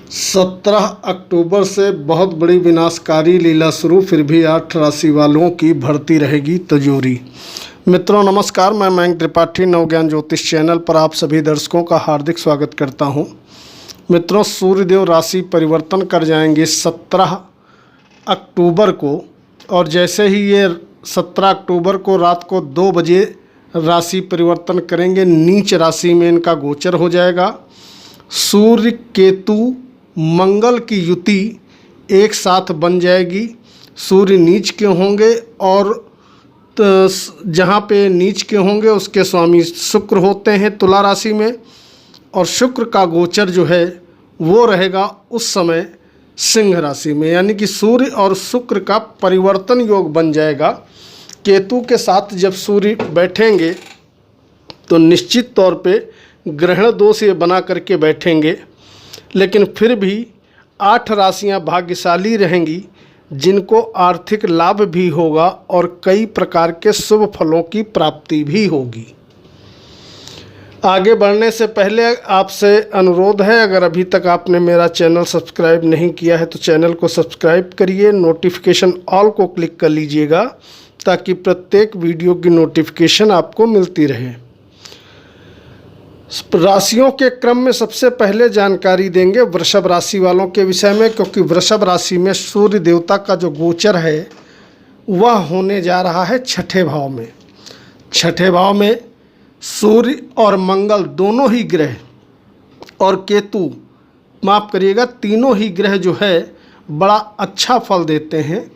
17 अक्टूबर से बहुत बड़ी विनाशकारी लीला शुरू, फिर भी 8 राशि वालों की भरती रहेगी तिजोरी। मित्रों नमस्कार, मैं मयंक त्रिपाठी नवज्ञान ज्योतिष चैनल पर आप सभी दर्शकों का हार्दिक स्वागत करता हूं। मित्रों, सूर्यदेव राशि परिवर्तन कर जाएंगे 17 अक्टूबर को, और जैसे ही ये 17 अक्टूबर को रात को 2 बजे राशि परिवर्तन करेंगे, नीच राशि में इनका गोचर हो जाएगा। सूर्य केतु मंगल की युति एक साथ बन जाएगी। सूर्य नीच के होंगे और जहाँ पे नीच के होंगे उसके स्वामी शुक्र होते हैं तुला राशि में, और शुक्र का गोचर जो है वो रहेगा उस समय सिंह राशि में, यानी कि सूर्य और शुक्र का परिवर्तन योग बन जाएगा। केतु के साथ जब सूर्य बैठेंगे तो निश्चित तौर पे ग्रहण दोष ये बना करके बैठेंगे, लेकिन फिर भी 8 राशियां भाग्यशाली रहेंगी जिनको आर्थिक लाभ भी होगा और कई प्रकार के शुभ फलों की प्राप्ति भी होगी। आगे बढ़ने से पहले आपसे अनुरोध है, अगर अभी तक आपने मेरा चैनल सब्सक्राइब नहीं किया है तो चैनल को सब्सक्राइब करिए, नोटिफिकेशन ऑल को क्लिक कर लीजिएगा ताकि प्रत्येक वीडियो की नोटिफिकेशन आपको मिलती रहे। राशियों के क्रम में सबसे पहले जानकारी देंगे वृषभ राशि वालों के विषय में, क्योंकि वृषभ राशि में सूर्य देवता का जो गोचर है वह होने जा रहा है 6ठे भाव में। 6ठे भाव में सूर्य और मंगल दोनों ही ग्रह और केतु, माफ़ करिएगा, तीनों ही ग्रह जो है बड़ा अच्छा फल देते हैं।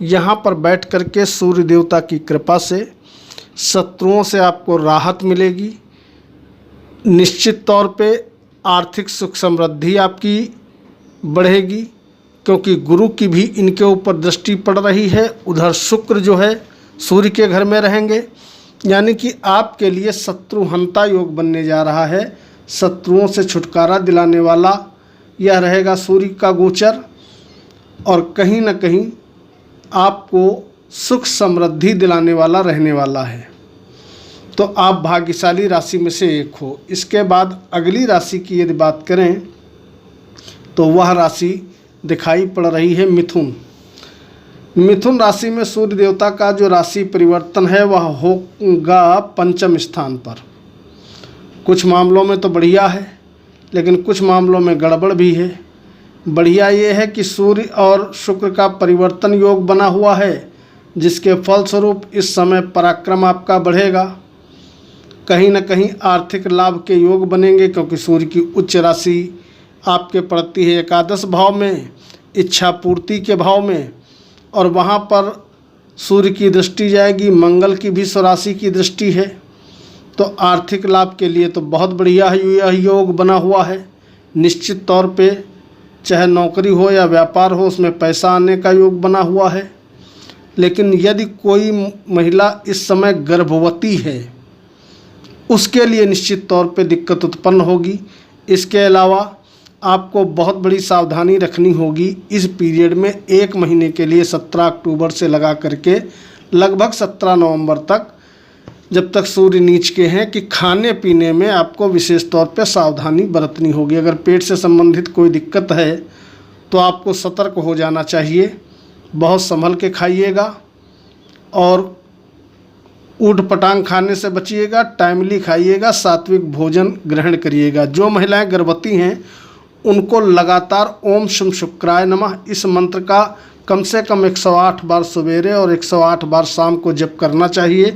यहाँ पर बैठ करके सूर्य देवता की कृपा से शत्रुओं से आपको राहत मिलेगी। निश्चित तौर पे आर्थिक सुख समृद्धि आपकी बढ़ेगी, क्योंकि गुरु की भी इनके ऊपर दृष्टि पड़ रही है। उधर शुक्र जो है सूर्य के घर में रहेंगे, यानी कि आपके लिए शत्रुहंता योग बनने जा रहा है। शत्रुओं से छुटकारा दिलाने वाला यह रहेगा सूर्य का गोचर, और कहीं ना कहीं आपको सुख समृद्धि दिलाने वाला रहने वाला है। तो आप भाग्यशाली राशि में से एक हो। इसके बाद अगली राशि की यदि बात करें तो वह राशि दिखाई पड़ रही है मिथुन। मिथुन राशि में सूर्य देवता का जो राशि परिवर्तन है वह होगा 5म स्थान पर। कुछ मामलों में तो बढ़िया है, लेकिन कुछ मामलों में गड़बड़ भी है। बढ़िया ये है कि सूर्य और शुक्र का परिवर्तन योग बना हुआ है, जिसके फलस्वरूप इस समय पराक्रम आपका बढ़ेगा। कहीं न कहीं आर्थिक लाभ के योग बनेंगे, क्योंकि सूर्य की उच्च राशि आपके पड़ती है 11 भाव में, इच्छा पूर्ति के भाव में, और वहाँ पर सूर्य की दृष्टि जाएगी, मंगल की भी स्वराशि की दृष्टि है। तो आर्थिक लाभ के लिए तो बहुत बढ़िया यह योग बना हुआ है। निश्चित तौर पे चाहे नौकरी हो या व्यापार हो, उसमें पैसा आने का योग बना हुआ है। लेकिन यदि कोई महिला इस समय गर्भवती है, उसके लिए निश्चित तौर पे दिक्कत उत्पन्न होगी। इसके अलावा आपको बहुत बड़ी सावधानी रखनी होगी इस पीरियड में, 1 महीने के लिए 17 अक्टूबर से लगा करके लगभग 17 नवंबर तक, जब तक सूर्य नीच के हैं, कि खाने पीने में आपको विशेष तौर पे सावधानी बरतनी होगी। अगर पेट से संबंधित कोई दिक्कत है तो आपको सतर्क हो जाना चाहिए। बहुत संभल के खाइएगा और ऊट पटांग खाने से बचिएगा, टाइमली खाइएगा, सात्विक भोजन ग्रहण करिएगा। जो महिलाएं गर्भवती हैं उनको लगातार ओम शम शुक्राय नमः इस मंत्र का कम से कम 108 बार सवेरे और 108 बार शाम को जप करना चाहिए,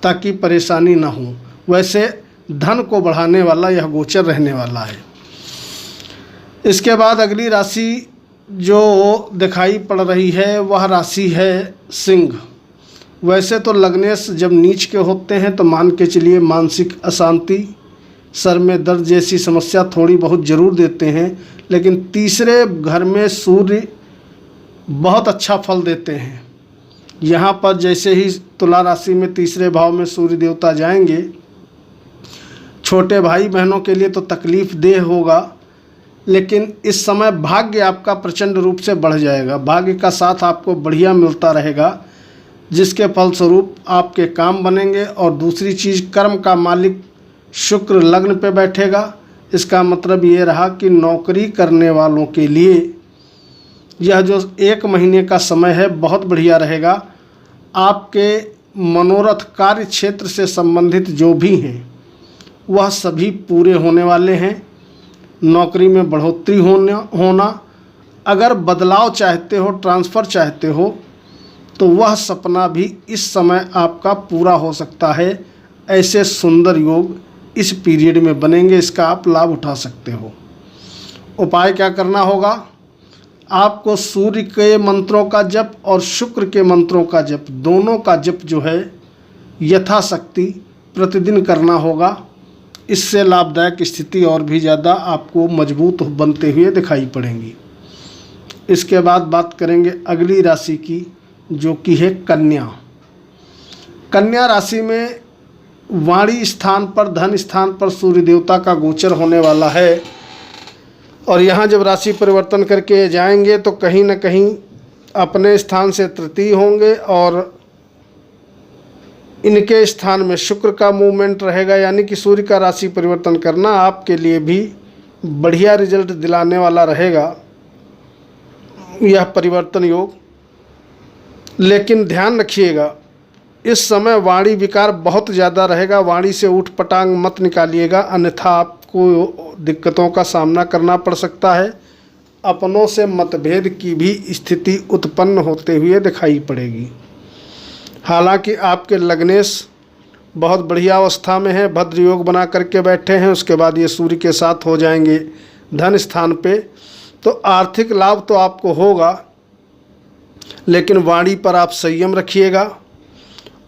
ताकि परेशानी ना हो। वैसे धन को बढ़ाने वाला यह गोचर रहने वाला है। इसके बाद अगली राशि जो दिखाई पड़ रही है वह राशि है सिंह। वैसे तो लग्नेश जब नीच के होते हैं तो मान के चलिए मानसिक अशांति, सर में दर्द जैसी समस्या थोड़ी बहुत ज़रूर देते हैं, लेकिन तीसरे घर में सूर्य बहुत अच्छा फल देते हैं। यहाँ पर जैसे ही तुला राशि में तीसरे भाव में सूर्य देवता जाएंगे, छोटे भाई बहनों के लिए तो तकलीफ देह होगा, लेकिन इस समय भाग्य आपका प्रचंड रूप से बढ़ जाएगा। भाग्य का साथ आपको बढ़िया मिलता रहेगा, जिसके फलस्वरूप आपके काम बनेंगे। और दूसरी चीज़, कर्म का मालिक शुक्र लग्न पे बैठेगा, इसका मतलब ये रहा कि नौकरी करने वालों के लिए यह जो 1 महीने का समय है बहुत बढ़िया रहेगा। आपके मनोरथ कार्य क्षेत्र से संबंधित जो भी हैं वह सभी पूरे होने वाले हैं। नौकरी में बढ़ोतरी होना, अगर बदलाव चाहते हो, ट्रांसफ़र चाहते हो, तो वह सपना भी इस समय आपका पूरा हो सकता है। ऐसे सुंदर योग इस पीरियड में बनेंगे, इसका आप लाभ उठा सकते हो। उपाय क्या करना होगा? आपको सूर्य के मंत्रों का जप और शुक्र के मंत्रों का जप, दोनों का जप जो है यथाशक्ति प्रतिदिन करना होगा। इससे लाभदायक स्थिति और भी ज़्यादा आपको मजबूत बनते हुए दिखाई पड़ेंगी। इसके बाद बात करेंगे अगली राशि की, जो कि है कन्या। कन्या राशि में वाणी स्थान पर, धन स्थान पर सूर्य देवता का गोचर होने वाला है। और यहाँ जब राशि परिवर्तन करके जाएंगे तो कहीं न कहीं अपने स्थान से तृतीय होंगे और इनके स्थान में शुक्र का मूवमेंट रहेगा। यानी कि सूर्य का राशि परिवर्तन करना आपके लिए भी बढ़िया रिजल्ट दिलाने वाला रहेगा यह परिवर्तन योग। लेकिन ध्यान रखिएगा, इस समय वाणी विकार बहुत ज़्यादा रहेगा। वाणी से ऊट पटांग मत निकालिएगा, अन्यथा आपको दिक्कतों का सामना करना पड़ सकता है। अपनों से मतभेद की भी स्थिति उत्पन्न होते हुए दिखाई पड़ेगी। हालांकि आपके लग्नेश बहुत बढ़िया अवस्था में है, भद्र योग बना करके बैठे हैं। उसके बाद ये सूर्य के साथ हो जाएंगे धन स्थान पे, तो आर्थिक लाभ तो आपको होगा, लेकिन वाणी पर आप संयम रखिएगा।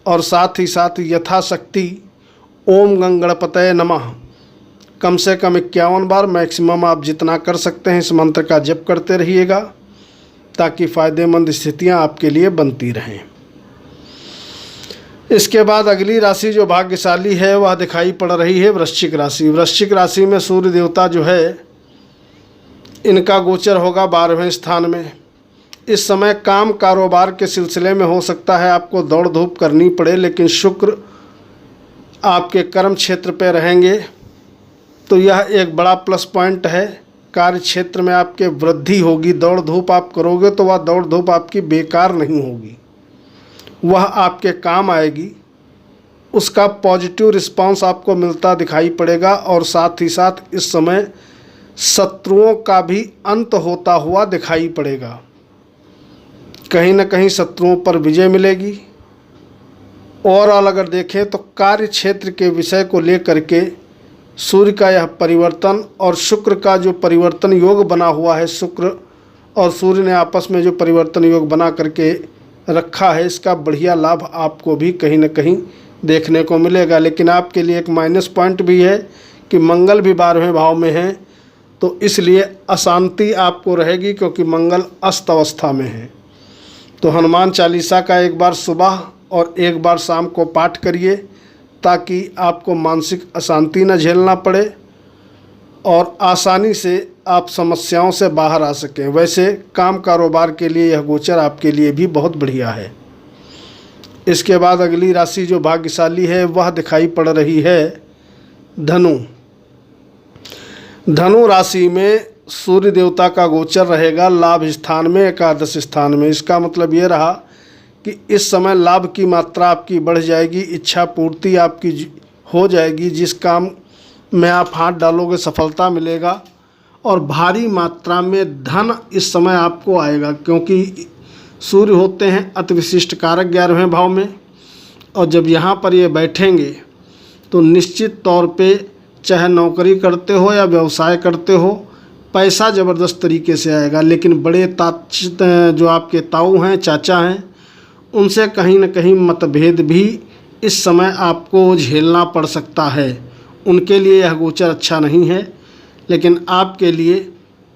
और साथ ही साथ यथाशक्ति ओम गंगणपतये नमः कम से कम 51 बार, मैक्सिमम आप जितना कर सकते हैं इस मंत्र का जप करते रहिएगा, ताकि फ़ायदेमंद स्थितियां आपके लिए बनती रहें। इसके बाद अगली राशि जो भाग्यशाली है वह दिखाई पड़ रही है वृश्चिक राशि। वृश्चिक राशि में सूर्य देवता जो है इनका गोचर होगा 12वें स्थान में। इस समय काम कारोबार के सिलसिले में हो सकता है आपको दौड़ धूप करनी पड़े, लेकिन शुक्र आपके कर्म क्षेत्र पे रहेंगे तो यह एक बड़ा प्लस पॉइंट है। कार्य क्षेत्र में आपके वृद्धि होगी। दौड़ धूप आप करोगे तो वह दौड़ धूप आपकी बेकार नहीं होगी, वह आपके काम आएगी। उसका पॉजिटिव रिस्पांस आपको मिलता दिखाई पड़ेगा। और साथ ही साथ इस समय शत्रुओं का भी अंत होता हुआ दिखाई पड़ेगा। कहीं न कहीं शत्रुओं पर विजय मिलेगी। ओवरऑल अगर देखें तो कार्य क्षेत्र के विषय को लेकर के सूर्य का यह परिवर्तन और शुक्र का जो परिवर्तन योग बना हुआ है, शुक्र और सूर्य ने आपस में जो परिवर्तन योग बना करके रखा है, इसका बढ़िया लाभ आपको भी कहीं न कहीं देखने को मिलेगा। लेकिन आपके लिए एक माइनस पॉइंट भी है कि मंगल भी 12वें भाव में है, तो इसलिए अशांति आपको रहेगी क्योंकि मंगल अस्त अवस्था में है। तो हनुमान चालीसा का एक बार सुबह और एक बार शाम को पाठ करिए, ताकि आपको मानसिक अशांति न झेलना पड़े और आसानी से आप समस्याओं से बाहर आ सकें। वैसे काम कारोबार के लिए यह गोचर आपके लिए भी बहुत बढ़िया है। इसके बाद अगली राशि जो भाग्यशाली है वह दिखाई पड़ रही है धनु। धनु राशि में सूर्य देवता का गोचर रहेगा लाभ स्थान में, एकादश स्थान में। इसका मतलब ये रहा कि इस समय लाभ की मात्रा आपकी बढ़ जाएगी, इच्छा पूर्ति आपकी हो जाएगी। जिस काम में आप हाथ डालोगे सफलता मिलेगा और भारी मात्रा में धन इस समय आपको आएगा, क्योंकि सूर्य होते हैं अति विशिष्ट कारक 11वें भाव में। और जब यहाँ पर ये बैठेंगे तो निश्चित तौर पे चाहे नौकरी करते हो या व्यवसाय करते हो, पैसा ज़बरदस्त तरीके से आएगा। लेकिन बड़े जो आपके ताऊ हैं, चाचा हैं, उनसे कहीं न कहीं मतभेद भी इस समय आपको झेलना पड़ सकता है। उनके लिए यह गोचर अच्छा नहीं है, लेकिन आपके लिए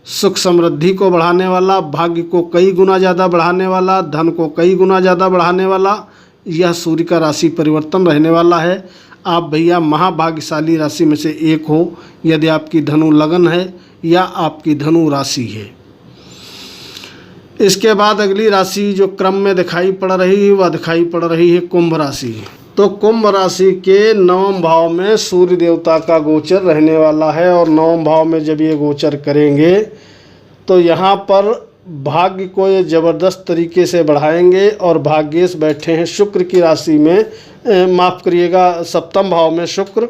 सुख समृद्धि को बढ़ाने वाला, भाग्य को कई गुना ज़्यादा बढ़ाने वाला, धन को कई गुना ज़्यादा बढ़ाने वाला यह सूर्य का राशि परिवर्तन रहने वाला है। आप भैया महाभाग्यशाली राशि में से एक हो यदि आपकी धनु लगन है या आपकी धनु राशि है। इसके बाद अगली राशि जो क्रम में दिखाई पड़ रही है वह दिखाई पड़ रही है कुंभ राशि। तो कुंभ राशि के नवम भाव में सूर्य देवता का गोचर रहने वाला है और नवम भाव में जब ये गोचर करेंगे तो यहाँ पर भाग्य को ये ज़बरदस्त तरीके से बढ़ाएंगे। और भाग्येश बैठे हैं शुक्र की राशि में, माफ़ करिएगा सप्तम भाव में शुक्र,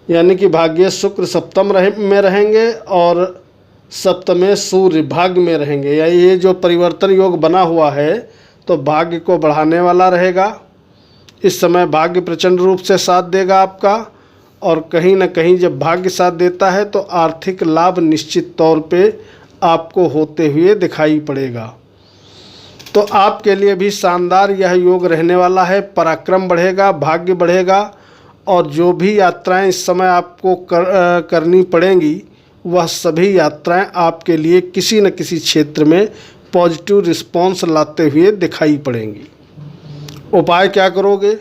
यानी कि भाग्येश शुक्र सप्तम में रहेंगे और सप्तमें सूर्य भाग्य में रहेंगे। या ये जो परिवर्तन योग बना हुआ है तो भाग्य को बढ़ाने वाला रहेगा। इस समय भाग्य प्रचंड रूप से साथ देगा आपका, और कहीं ना कहीं जब भाग्य साथ देता है तो आर्थिक लाभ निश्चित तौर पे आपको होते हुए दिखाई पड़ेगा। तो आपके लिए भी शानदार यह योग रहने वाला है। पराक्रम बढ़ेगा, भाग्य बढ़ेगा, और जो भी यात्राएं इस समय आपको करनी पड़ेंगी वह सभी यात्राएं आपके लिए किसी न किसी क्षेत्र में पॉजिटिव रिस्पॉन्स लाते हुए दिखाई पड़ेंगी। उपाय क्या करोगे?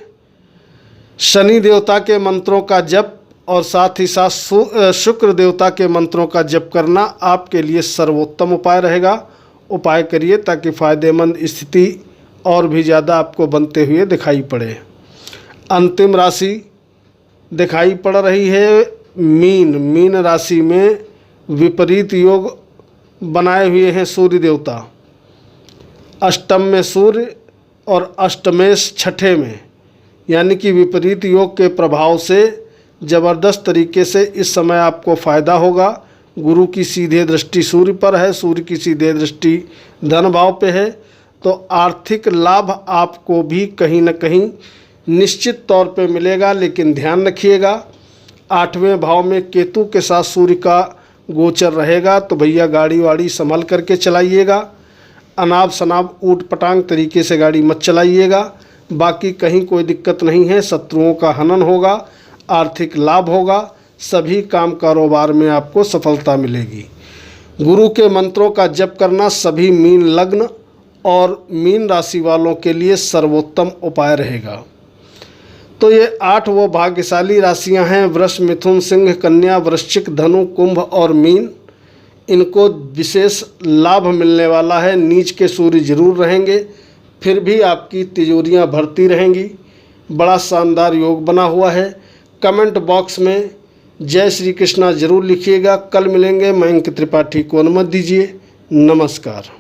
शनि देवता के मंत्रों का जप और साथ ही साथ शुक्र देवता के मंत्रों का जप करना आपके लिए सर्वोत्तम उपाय रहेगा। उपाय करिए ताकि फ़ायदेमंद स्थिति और भी ज़्यादा आपको बनते हुए दिखाई पड़े। अंतिम राशि दिखाई पड़ रही है मीन। मीन राशि में विपरीत योग बनाए हुए हैं सूर्य देवता। अष्टम में सूर्य और अष्टमेश छठे में, यानी कि विपरीत योग के प्रभाव से ज़बरदस्त तरीके से इस समय आपको फ़ायदा होगा। गुरु की सीधे दृष्टि सूर्य पर है, सूर्य की सीधे दृष्टि धन भाव पे है, तो आर्थिक लाभ आपको भी कहीं न कहीं निश्चित तौर पे मिलेगा। लेकिन ध्यान रखिएगा 8वें भाव में केतु के साथ सूर्य का गोचर रहेगा, तो भैया गाड़ी वाड़ी संभल करके चलाइएगा। अनाप शनाप ऊट पटांग तरीके से गाड़ी मत चलाइएगा। बाकी कहीं कोई दिक्कत नहीं है। शत्रुओं का हनन होगा, आर्थिक लाभ होगा, सभी काम कारोबार में आपको सफलता मिलेगी। गुरु के मंत्रों का जप करना सभी मीन लग्न और मीन राशि वालों के लिए सर्वोत्तम उपाय रहेगा। तो ये 8 वो भाग्यशाली राशियां हैं, वृष, मिथुन, सिंह, कन्या, वृश्चिक, धनु, कुंभ और मीन। इनको विशेष लाभ मिलने वाला है। नीच के सूर्य जरूर रहेंगे, फिर भी आपकी तिजोरियां भरती रहेंगी। बड़ा शानदार योग बना हुआ है। कमेंट बॉक्स में जय श्री कृष्णा जरूर लिखिएगा। कल मिलेंगे। मयंक त्रिपाठी को अनुमति दीजिए। नमस्कार।